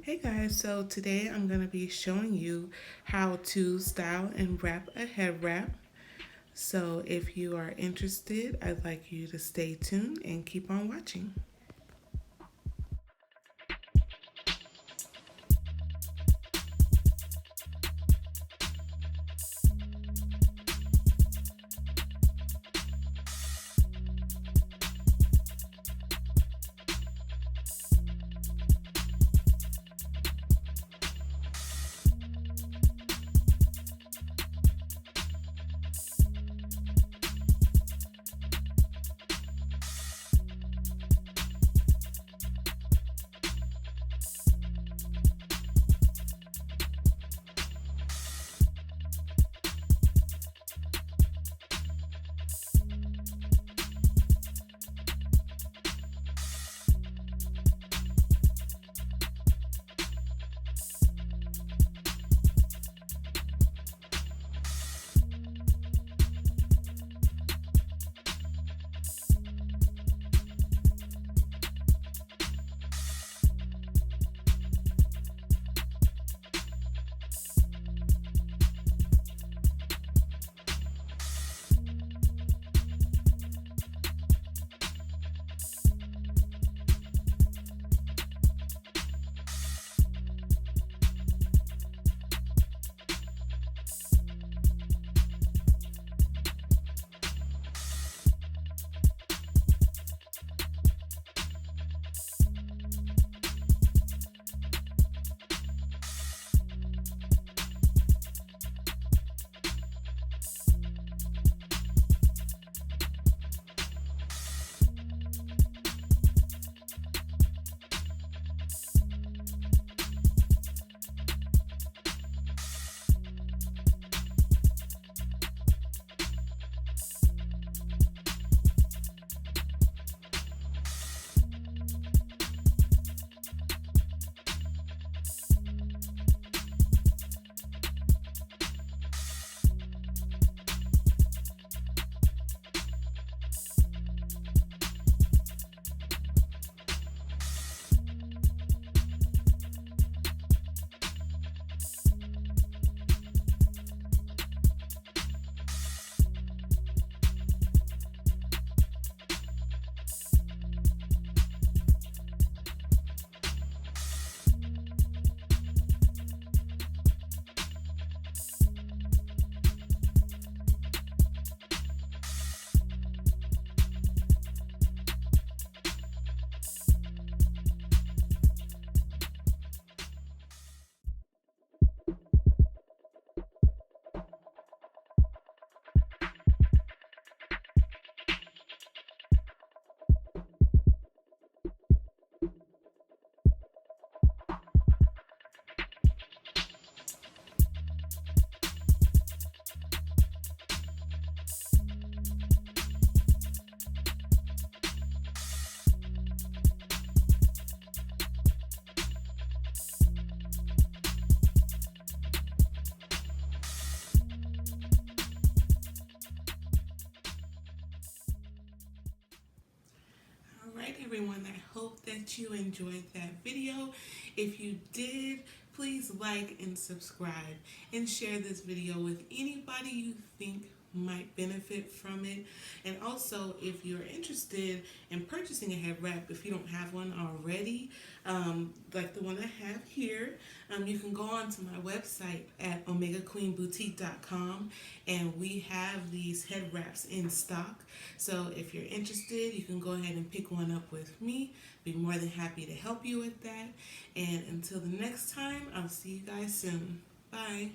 Hey guys, so today I'm going to be showing you how to style and wrap a head wrap. So if you are interested, I'd like you to stay tuned and keep on watching. Alright everyone, I hope that you enjoyed that video. If you did, please like and subscribe and share this video with anybody you think might benefit from it. And also, if you're interested in purchasing a head wrap, if you don't have one already, like the one I have here, you can go on to my website at omegaqueenboutique.com, and we have these head wraps in stock. So if you're interested, you can go ahead and pick one up with me. Be more than happy to help you with that. And until the next time, I'll see you guys soon. Bye.